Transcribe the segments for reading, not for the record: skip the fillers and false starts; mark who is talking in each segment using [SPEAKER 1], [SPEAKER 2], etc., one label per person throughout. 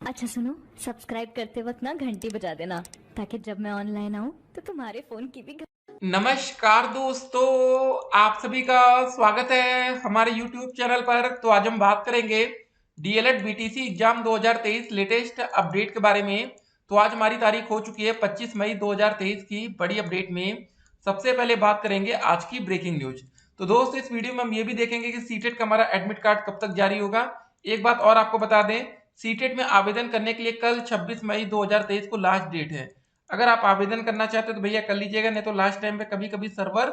[SPEAKER 1] अच्छा सुनो, सब्सक्राइब करते वक्त ना घंटी बजा देना ताकि जब मैं ऑनलाइन आऊँ तो तुम्हारे फोन की भी
[SPEAKER 2] नमस्कार दोस्तों, आप सभी का स्वागत है हमारे YouTube चैनल पर। तो आज हम बात करेंगे DElEd BTC exam 2023 latest update के बारे में। तो आज हमारी तारीख हो चुकी है 25 मई 2023 की बड़ी अपडेट में। सबसे पहले बात करेंगे आज की ब्रेकिंग न्यूज। तो दोस्त इस वीडियो में हम ये भी देखेंगे कि सीटेट का हमारा एडमिट कार्ड कब तक जारी होगा। एक बात और आपको बता दें, सीटेट में आवेदन करने के लिए कल 26 मई 2023 को लास्ट डेट है। अगर आप आवेदन करना चाहते हो तो भैया कर लीजिएगा, नहीं तो लास्ट टाइम पे कभी कभी सर्वर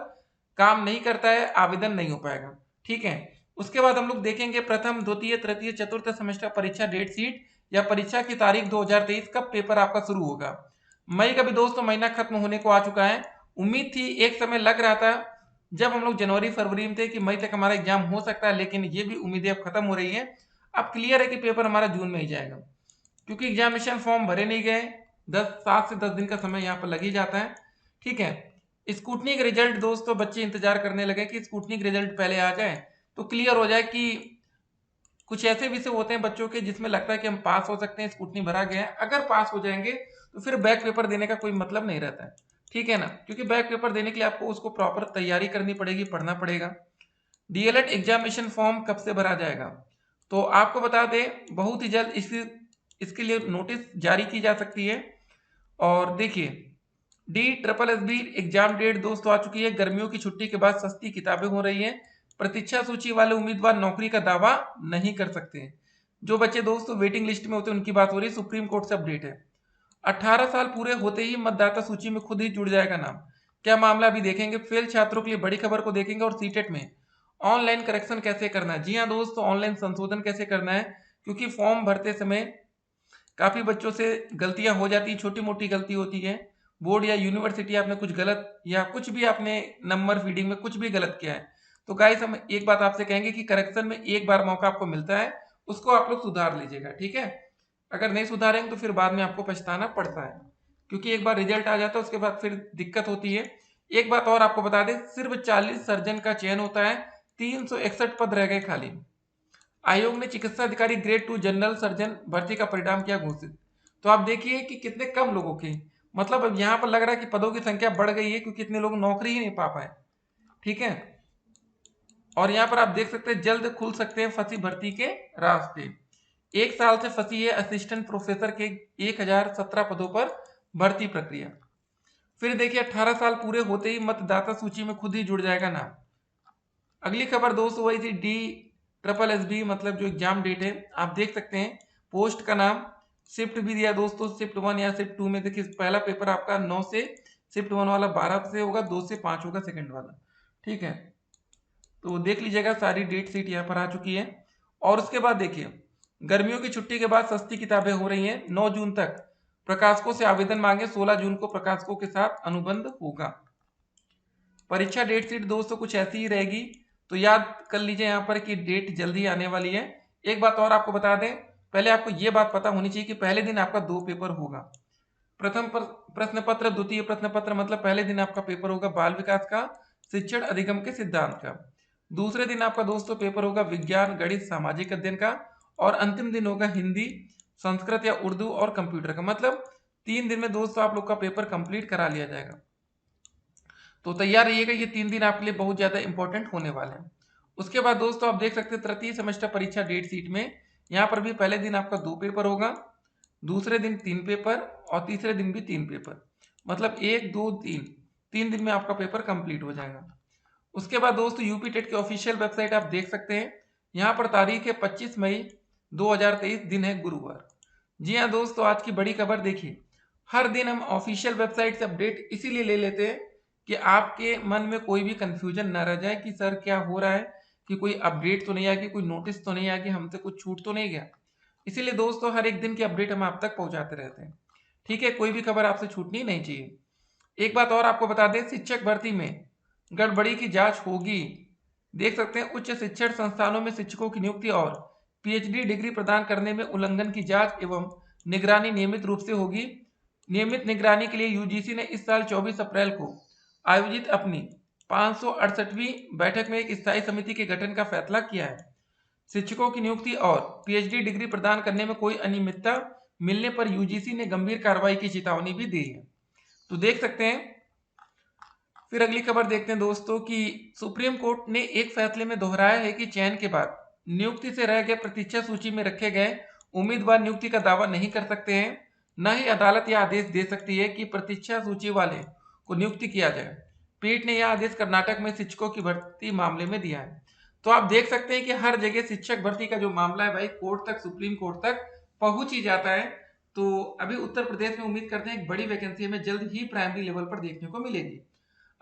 [SPEAKER 2] काम नहीं करता है, आवेदन नहीं हो पाएगा। ठीक है। उसके बाद हम लोग देखेंगे प्रथम द्वितीय तृतीय चतुर्थ सेमेस्टर परीक्षा डेट शीट या परीक्षा की तारीख 2023 कब पेपर आपका शुरू होगा। मई का भी दोस्तों महीना खत्म होने को आ चुका है। उम्मीद थी, एक समय लग रहा था जब हम लोग जनवरी फरवरी में थे कि मई तक हमारा एग्जाम हो सकता है, लेकिन ये भी उम्मीदें अब खत्म हो रही है। अब क्लियर है कि पेपर हमारा जून में ही जाएगा, क्योंकि एग्जामिनेशन फॉर्म भरे नहीं गए। 7 से 10 दिन का समय यहाँ पर लग ही जाता है। ठीक है। स्कूटनी का रिजल्ट दोस्तों बच्चे इंतजार करने लगे कि स्कूटनी का रिजल्ट पहले आ जाए तो क्लियर हो जाए कि कुछ ऐसे विषय होते हैं बच्चों के जिसमें लगता है कि हम पास हो सकते हैं, स्कूटनी भरा गया है। अगर पास हो जाएंगे तो फिर बैक पेपर देने का कोई मतलब नहीं रहता है। ठीक है ना, क्योंकि बैक पेपर देने के लिए आपको उसको प्रॉपर तैयारी करनी पड़ेगी, पढ़ना पड़ेगा। डीएलएड एग्जामिनेशन फॉर्म कब से भरा जाएगा, तो आपको बता दें बहुत ही जल्द इसके लिए नोटिस जारी की जा सकती है। और देखिए, DSSB एग्जाम डेट दोस्तों आ चुकी है। गर्मियों की छुट्टी के बाद सस्ती किताबें हो रही हैं। प्रतीक्षा सूची वाले उम्मीदवार नौकरी का दावा नहीं कर सकते। जो बच्चे दोस्तों वेटिंग लिस्ट में होते हैं उनकी बात हो रही है। सुप्रीम कोर्ट से अपडेट है, 18 साल पूरे होते ही मतदाता सूची में खुद ही जुड़ जाएगा नाम। क्या मामला अभी देखेंगे। फेल छात्रों के लिए बड़ी खबर को देखेंगे। और सीटेट में ऑनलाइन करेक्शन कैसे करना है। जी हाँ दोस्तों, ऑनलाइन संशोधन कैसे करना है, क्योंकि फॉर्म भरते समय काफी बच्चों से गलतियां हो जाती, छोटी मोटी गलती होती है। बोर्ड या यूनिवर्सिटी आपने कुछ गलत या कुछ भी आपने नंबर फीडिंग में कुछ भी गलत किया है, तो गाइस हम एक बात आपसे कहेंगे कि करेक्शन में एक बार मौका आपको मिलता है, उसको आप लोग सुधार लीजिएगा। ठीक है। अगर नहीं सुधारेंगे तो फिर बाद में आपको पछताना पड़ता है, क्योंकि एक बार रिजल्ट आ जाता है उसके बाद फिर दिक्कत होती है। एक बात और आपको बता दें, सिर्फ 40 सर्जन का चयन होता है, 361 पद रह गए खाली। आयोग ने चिकित्सा अधिकारी ग्रेड 2 जनरल सर्जन भर्ती का परिणाम किया घोषित। तो आप देखिए कि कितने कम लोगों की, मतलब अब यहाँ पर लग रहा है कि पदों की संख्या बढ़ गई है, क्योंकि इतने लोग नौकरी ही नहीं पा पाए। ठीक है। और यहाँ पर आप देख सकते हैं जल्द खुल सकते हैं फंसी भर्ती के रास्ते। 1 साल से फंसी है असिस्टेंट प्रोफेसर के 1017 पदों पर भर्ती प्रक्रिया। फिर देखिए 18 साल पूरे होते ही मतदाता सूची में खुद ही जुड़ जाएगा नाम। अगली खबर दोस्तों वही थी DSSB, मतलब जो एग्जाम डेट है आप देख सकते हैं। पोस्ट का नाम शिफ्ट भी दिया दोस्तों, शिफ्ट 1 या शिफ्ट 2 में। देखिए पहला पेपर आपका 9 से, शिफ्ट 1 वाला 12 से होगा, 2 से 5 होगा सेकंड वाला। ठीक है। तो देख लीजिएगा सारी डेट शीट यहाँ पर आ चुकी है। और उसके बाद देखिए, गर्मियों की छुट्टी के बाद सस्ती किताबें हो रही हैं 9 जून तक। प्रकाशकों से आवेदन मांगे, 16 जून को प्रकाशकों के साथ अनुबंध होगा। परीक्षा डेट शीट दोस्तों कुछ ऐसी ही रहेगी, तो याद कर लीजिए यहाँ पर कि डेट जल्दी आने वाली है। एक बात और आपको बता दें, पहले आपको ये बात पता होनी चाहिए कि पहले दिन आपका 2 पेपर होगा। प्रथम प्रश्न पत्र, द्वितीय प्रश्न पत्र, मतलब पहले दिन आपका पेपर होगा बाल विकास का, शिक्षण अधिगम के सिद्धांत का। दूसरे दिन आपका दोस्तों पेपर होगा विज्ञान गणित सामाजिक अध्ययन का। और अंतिम दिन होगा हिंदी संस्कृत या उर्दू और कंप्यूटर का। मतलब 3 दिन में दोस्तों आप लोग का पेपर कंप्लीट करा लिया जाएगा। तो तैयार रहिएगा, ये 3 दिन आपके लिए बहुत ज्यादा इंपॉर्टेंट होने वाले हैं। उसके बाद दोस्तों आप देख सकते हैं तृतीय सेमेस्टर परीक्षा डेट शीट में, यहाँ पर भी पहले दिन आपका 2 पेपर होगा, दूसरे दिन 3 पेपर और तीसरे दिन भी 3 पेपर। मतलब 1 2 3, 3 दिन में आपका पेपर कंप्लीट हो जाएगा। उसके बाद दोस्तों यूपी टेट की ऑफिशियल वेबसाइट आप देख सकते हैं। यहाँ पर तारीख है 25 मई 2023, दिन है गुरुवार। जी हाँ दोस्तों, आज की बड़ी खबर देखिए, हर दिन हम ऑफिशियल वेबसाइट से अपडेट इसीलिए ले लेते हैं कि आपके मन में कोई भी कंफ्यूजन ना रह जाए कि सर क्या हो रहा है, कि कोई अपडेट तो नहीं आ गई, कोई नोटिस तो नहीं आ गई, हमसे कुछ छूट तो नहीं गया। इसीलिए दोस्तों हर एक दिन की अपडेट हम आप तक पहुंचाते रहते हैं। ठीक है, कोई भी खबर आपसे छूटनी नहीं चाहिए। एक बात और आपको बता दें, शिक्षक भर्ती में गड़बड़ी की जांच होगी। देख सकते हैं उच्च शिक्षण संस्थानों में शिक्षकों की नियुक्ति और पीएचडी डिग्री प्रदान करने में उल्लंघन की जांच एवं निगरानी नियमित रूप से होगी। नियमित निगरानी के लिए यूजीसी ने इस साल 24 अप्रैल को आयोजित अपनी 568वीं बैठक में एक स्थायी समिति के गठन का फैसला किया है। शिक्षकों की नियुक्ति और पीएचडी डिग्री प्रदान करने में कोई अनियमितता मिलने पर यूजीसी ने गंभीर कार्रवाई की चेतावनी भी दी है। तो देख सकते हैं। फिर अगली खबर देखते हैं दोस्तों कि सुप्रीम कोर्ट ने एक फैसले में दोहराया है कि चयन के बाद नियुक्ति से रह गए प्रतीक्षा सूची में रखे गए उम्मीदवार नियुक्ति का दावा नहीं कर सकते हैं। न ही अदालत यह आदेश दे सकती है कि प्रतीक्षा सूची वाले को नियुक्ति किया जाए। पीठ ने यह आदेश कर्नाटक में शिक्षकों की भर्ती मामले में दिया है। तो आप देख सकते हैं कि हर जगह शिक्षक भर्ती का जो मामला है भाई कोर्ट तक, सुप्रीम कोर्ट तक पहुंच ही जाता है। तो अभी उत्तर प्रदेश में उम्मीद करते हैं एक बड़ी वैकेंसी हमें जल्द ही प्राइमरी लेवल पर देखने को मिलेगी।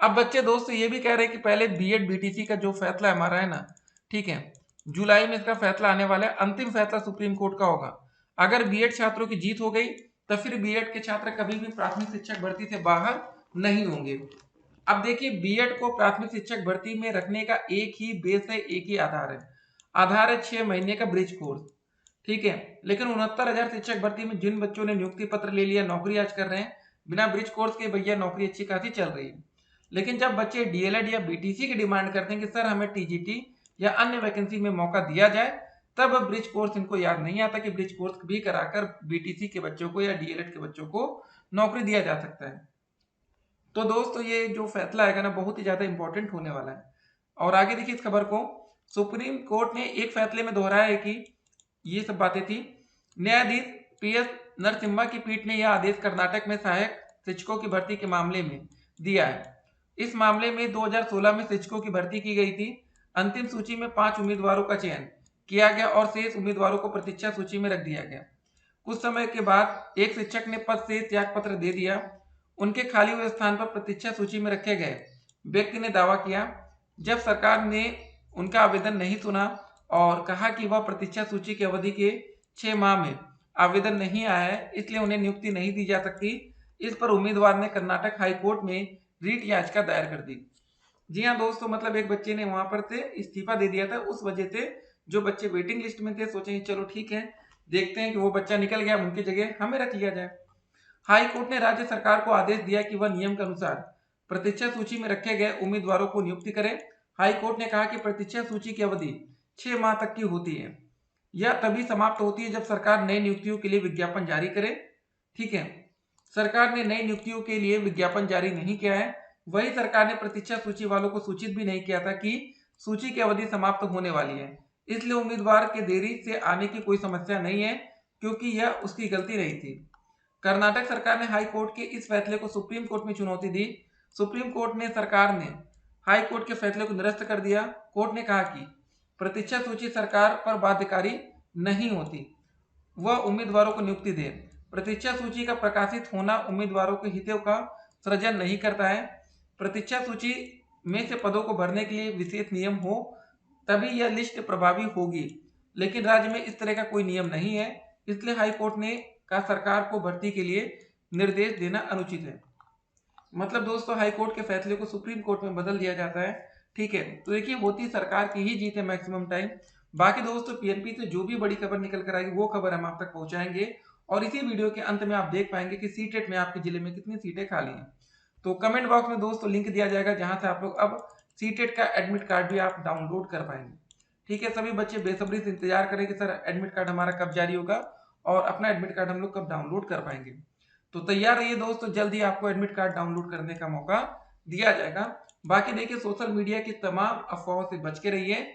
[SPEAKER 2] अब बच्चे दोस्तों ये भी कह रहे हैं कि पहले बीएड बीटीसी का जो फैसला हमारा है ना, ठीक है, जुलाई में इसका फैसला आने वाला है। अंतिम फैसला सुप्रीम कोर्ट का होगा। अगर बीएड छात्रों की जीत हो गई तो फिर बीएड के छात्र कभी भी प्राथमिक शिक्षक भर्ती से बाहर नहीं होंगे। अब देखिए, बीएड को प्राथमिक शिक्षक भर्ती में रखने का एक ही बेस है, एक ही आधार है 6 महीने का ब्रिज कोर्स, ठीक है। लेकिन 69,000 शिक्षक भर्ती में जिन बच्चों ने नियुक्ति पत्र ले लिया, नौकरी आज कर रहे हैं बिना ब्रिज कोर्स के, भैया नौकरी अच्छी खासी चल रही है। लेकिन जब बच्चे डीएलएड या बीटीसी की डिमांड करते हैं कि सर हमें टीजीटी या अन्य वैकेंसी में मौका दिया जाए, तब ब्रिज कोर्स इनको याद नहीं आता कि ब्रिज कोर्स भी कराकर बीटीसी के बच्चों को या डीएलएड के बच्चों को नौकरी दिया जा सकता है। तो दोस्तों ये जो फैसला आएगा ना, बहुत ही ज्यादा इंपॉर्टेंट होने वाला है। और आगे देखिए इस खबर को, सुप्रीम कोर्ट ने एक फैसले में दोहराया है कि ये सब बातें थी। न्यायाधीश पीएस नरसिम्हा की पीठ ने यह आदेश कर्नाटक में सहायक शिक्षकों की भर्ती के मामले में दिया है। इस मामले में 2016 में शिक्षकों की भर्ती की गई थी। अंतिम सूची में 5 उम्मीदवारों का चयन किया गया और शेष उम्मीदवारों को प्रतीक्षा सूची में रख दिया गया। कुछ समय के बाद एक शिक्षक ने पद से त्यागपत्र दे दिया। उनके खाली हुए स्थान पर प्रतीक्षा सूची में रखे गए व्यक्ति ने दावा किया, जब सरकार ने उनका आवेदन नहीं सुना और कहा कि वह प्रतीक्षा सूची की अवधि के 6 माह में आवेदन नहीं आया है, इसलिए उन्हें नियुक्ति नहीं दी जा सकती। इस पर उम्मीदवार ने कर्नाटक हाई कोर्ट में रीट याचिका दायर कर दी। जी हाँ दोस्तों, मतलब एक बच्चे ने वहां पर से इस्तीफा दे दिया था। उस वजह से जो बच्चे वेटिंग लिस्ट में थे सोचे चलो ठीक है, देखते हैं कि वो बच्चा निकल गया, उनकी जगह हमें रख लिया जाए। हाई कोर्ट ने राज्य सरकार को आदेश दिया कि वह नियम के अनुसार प्रतीक्षा सूची में रखे गए उम्मीदवारों को नियुक्ति करे। हाई कोर्ट ने कहा कि प्रतीक्षा सूची की अवधि 6 माह तक की होती है। यह तभी समाप्त होती है जब सरकार नई नियुक्तियों के लिए विज्ञापन जारी करे, ठीक है। सरकार ने नई नियुक्तियों के लिए विज्ञापन जारी नहीं किया है। वही सरकार ने प्रतीक्षा सूची वालों को सूचित भी नहीं किया था कि सूची की अवधि समाप्त होने वाली है। इसलिए उम्मीदवार के देरी से आने की कोई समस्या नहीं है, क्योंकि यह उसकी गलती नहीं थी। कर्नाटक सरकार ने हाई कोर्ट के इस फैसले को सुप्रीम कोर्ट में चुनौती दी। सुप्रीम कोर्ट ने सरकार ने हाई कोर्ट के फैसले को निरस्त कर दिया। कोर्ट ने कहा कि प्रतीक्षा सूची सरकार पर बाध्यकारी नहीं होती, वह उम्मीदवारों को नियुक्ति दे। प्रतीक्षा सूची का प्रकाशित होना उम्मीदवारों के हितों का सृजन नहीं करता है। प्रतीक्षा सूची में से पदों को भरने के लिए विशेष नियम हो तभी यह लिस्ट प्रभावी होगी, लेकिन राज्य में इस तरह का कोई नियम नहीं है। इसलिए हाई कोर्ट ने कहा सरकार को भर्ती के लिए निर्देश देना अनुचित है। मतलब दोस्तों हाई कोर्ट के फैसले को सुप्रीम कोर्ट में बदल दिया जाता है, ठीक है। तो देखिए होती सरकार की ही जीत है मैक्सिमम टाइम। बाकी दोस्तों पीएनपी से जो भी बड़ी खबर निकल कर आएगी वो खबर हम आप तक पहुंचाएंगे। और इसी वीडियो के अंत में आप देख पाएंगे कि सीटेट में आपके जिले में कितनी सीटें खाली हैं। तो कमेंट बॉक्स में दोस्तों लिंक दिया जाएगा जहां से आप लोग अब सीटेट का एडमिट कार्ड भी आप डाउनलोड कर पाएंगे, ठीक है। सभी बच्चे बेसब्री से इंतजार करें कि सर एडमिट कार्ड हमारा कब जारी होगा और अपना एडमिट कार्ड हम लोग कब डाउनलोड कर पाएंगे। तो तैयार रहिए दोस्तों, जल्दी आपको एडमिट कार्ड डाउनलोड करने का मौका दिया जाएगा। बाकी देखिए सोशल मीडिया की तमाम अफवाहों से बच के रहिए,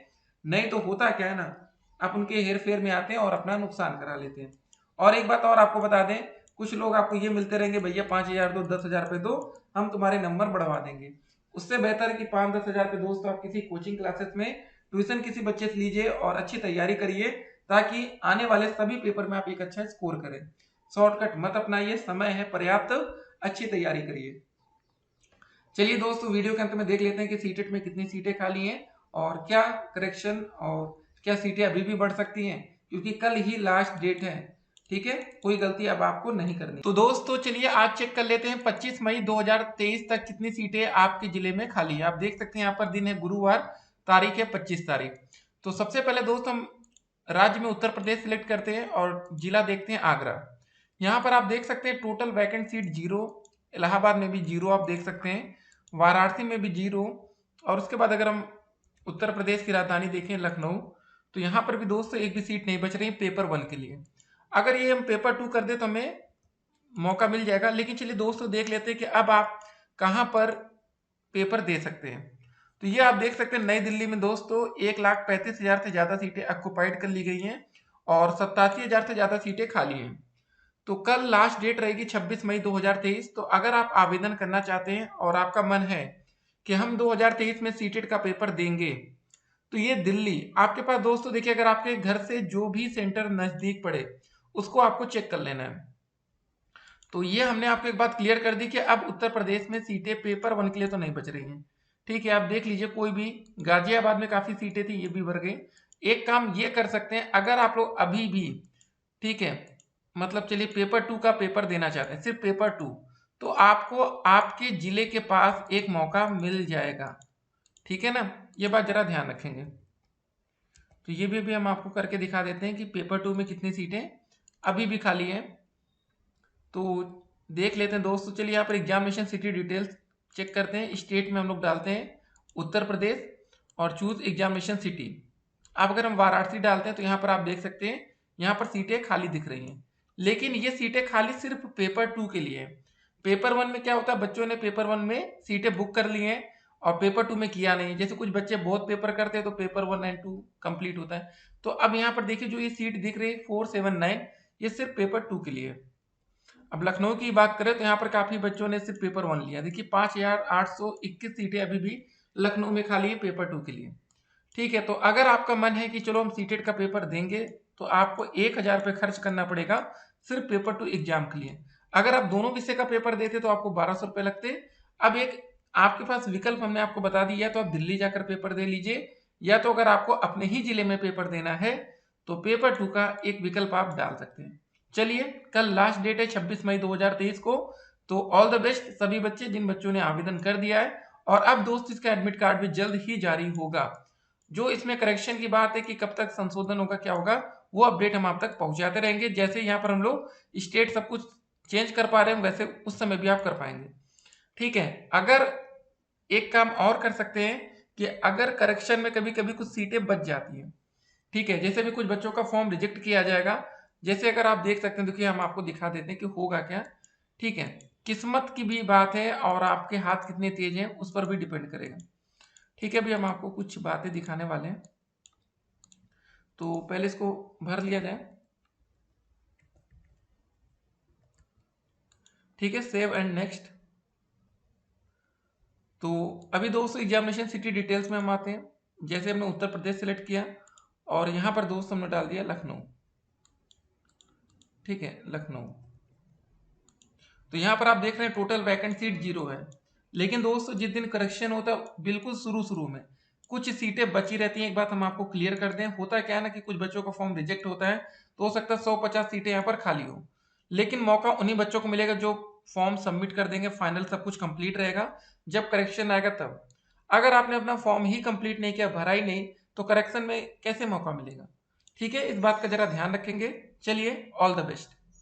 [SPEAKER 2] नहीं तो होता क्या है ना, आप उनके हेर फेर में आते हैं और अपना नुकसान करा लेते हैं। और एक बात और आपको बता दें, कुछ लोग आपको ये मिलते रहेंगे, भैया 5,000 दो, 10,000 रुपये दो, हम तुम्हारे नंबर बढ़वा देंगे। उससे बेहतर है कि 5-10 हजार रुपये दोस्तों आप किसी कोचिंग क्लासेस में ट्यूशन किसी बच्चे से लीजिए और अच्छी तैयारी करिए, ताकि आने वाले सभी पेपर में आप एक अच्छा स्कोर करें। शॉर्टकट मत अपनाइए, समय है पर्याप्त, अच्छी तैयारी करिए। चलिए दोस्तों वीडियो के अंत में देख लेते हैं कि सीटेट में कितनी सीटें खाली हैं और क्या करेक्शन और क्या सीटें अभी भी बढ़ सकती हैं, क्योंकि कल ही लास्ट डेट है, ठीक है। कोई गलती अब आपको नहीं करनी। तो दोस्तों चलिए आज चेक कर लेते हैं 25 मई 2023 तक कितनी सीटें आपके जिले में खाली है। आप देख सकते हैं यहाँ पर दिन है गुरुवार, तारीख है 25 तारीख। तो सबसे पहले दोस्त हम राज्य में उत्तर प्रदेश सिलेक्ट करते हैं और जिला देखते हैं आगरा। यहाँ पर आप देख सकते हैं टोटल वैकेंट सीट 0, इलाहाबाद में भी 0 आप देख सकते हैं, वाराणसी में भी 0। और उसके बाद अगर हम उत्तर प्रदेश की राजधानी देखें लखनऊ, तो यहाँ पर भी दोस्तों एक भी सीट नहीं बच रही पेपर 1 के लिए। अगर ये हम पेपर 2 कर दे तो हमें मौका मिल जाएगा। लेकिन चलिए दोस्तों देख लेते हैं कि अब आप कहाँ पर पेपर दे सकते हैं। तो ये आप देख सकते हैं नई दिल्ली में दोस्तों 1,35,000 से ज़्यादा सीटें ऑक्युपाइड कर ली गई हैं और 87,000 से ज़्यादा सीटें खाली हैं। तो कल लास्ट डेट रहेगी 26 मई 2023। तो अगर आप आवेदन करना चाहते हैं और आपका मन है कि हम 2023 में सीटेट का पेपर देंगे, तो ये दिल्ली आपके पास दोस्तों देखिए, अगर आपके घर से जो भी सेंटर नजदीक पड़े उसको आपको चेक कर लेना है। तो ये हमने आपको एक बात क्लियर कर दी कि अब उत्तर प्रदेश में सीटें पेपर 1 के लिए तो नहीं बच रही हैं। ठीक है, आप देख लीजिए कोई भी, गाजियाबाद में काफी सीटें थी, ये भी भर गई। एक काम ये कर सकते हैं, अगर आप लोग अभी भी, ठीक है, मतलब चलिए पेपर 2 का पेपर देना चाहते हैं, सिर्फ पेपर 2, तो आपको आपके जिले के पास एक मौका मिल जाएगा। ठीक है ना, ये बात जरा ध्यान रखेंगे। तो ये भी हम आपको करके दिखा देते हैं कि पेपर 2 में कितनी सीटें अभी भी खाली हैं। तो देख लेते हैं दोस्तों। चलिए यहाँ पर एग्जामिनेशन सिटी डिटेल्स चेक करते हैं। स्टेट में हम लोग डालते हैं उत्तर प्रदेश और चूज एग्जामिनेशन सिटी। अब अगर हम वाराणसी डालते हैं तो यहाँ पर आप देख सकते हैं यहाँ पर सीटें खाली दिख रही हैं, लेकिन ये सीटें खाली सिर्फ पेपर 2 के लिए है। पेपर 1 में क्या होता है, बच्चों ने पेपर 1 में सीटें बुक कर ली हैं और पेपर 2 में किया नहीं। जैसे कुछ बच्चे बहुत पेपर करते हैं तो पेपर 1 एंड 2 कंप्लीट होता है। तो अब यहाँ पर देखिए जो ये सीट दिख रही है 479, ये सिर्फ पेपर 2 के लिए है। अब लखनऊ की बात करें तो यहाँ पर काफी बच्चों ने सिर्फ पेपर 1 लिया। देखिए 5,821 सीटें अभी भी लखनऊ में खाली है पेपर 2 के लिए। ठीक है, तो अगर आपका मन है कि चलो हम सीटेट का पेपर देंगे, तो आपको 1,000 रुपये खर्च करना पड़ेगा सिर्फ पेपर 2 एग्जाम के लिए। अगर आप दोनों विषय का पेपर देते तो आपको 1,200 रुपये लगते। अब एक आपके पास विकल्प हमने आपको बता दिया, तो आप दिल्ली जाकर पेपर दे लीजिए, या तो अगर आपको अपने ही जिले में पेपर देना है तो पेपर 2 का एक विकल्प आप डाल सकते हैं। चलिए, कल लास्ट डेट है 26 मई 2023 को। तो ऑल द बेस्ट सभी बच्चे जिन बच्चों ने आवेदन कर दिया है। और अब दोस्त इसका एडमिट कार्ड भी जल्द ही जारी होगा। जो इसमें करेक्शन की बात है कि कब तक संशोधन होगा, क्या होगा, वो अपडेट हम आप तक पहुंचाते रहेंगे। जैसे यहाँ पर हम लोग स्टेट सब कुछ चेंज कर पा रहे हैं, वैसे उस समय भी आप कर पाएंगे। ठीक है, अगर एक काम और कर सकते हैं कि अगर करेक्शन में कभी कभी कुछ सीटें बच जाती हैं, ठीक है, जैसे भी कुछ बच्चों का फॉर्म रिजेक्ट किया जाएगा। जैसे अगर आप देख सकते हैं, देखिए हम आपको दिखा देते हैं कि होगा क्या। ठीक है, किस्मत की भी बात है और आपके हाथ कितने तेज हैं उस पर भी डिपेंड करेगा। ठीक है, अभी हम आपको कुछ बातें दिखाने वाले हैं। तो पहले इसको भर लिया जाए। ठीक है, सेव एंड नेक्स्ट। तो अभी दोस्तों एग्जामिनेशन सिटी डिटेल्स में हम आते हैं। जैसे हमने उत्तर प्रदेश सेलेक्ट किया और यहाँ पर दोस्त हमने डाल दिया लखनऊ। ठीक है, लखनऊ। तो यहाँ पर आप देख रहे हैं टोटल वैकेंट सीट 0 है। लेकिन दोस्तों जिस दिन करेक्शन होता है बिल्कुल शुरू में कुछ सीटें बची रहती हैं। एक बात हम आपको क्लियर कर दें, होता क्या है ना कि कुछ बच्चों का फॉर्म रिजेक्ट होता है तो हो सकता है 150 सीटें यहाँ पर खाली हो, लेकिन मौका उन्हीं बच्चों को मिलेगा जो फॉर्म सबमिट कर देंगे, फाइनल सब कुछ कंप्लीट रहेगा। जब करेक्शन आएगा तब, अगर आपने अपना फॉर्म ही कंप्लीट नहीं किया, भरा ही नहीं, तो करेक्शन में कैसे मौका मिलेगा। ठीक है, इस बात का जरा ध्यान रखेंगे। चलिए, ऑल द बेस्ट।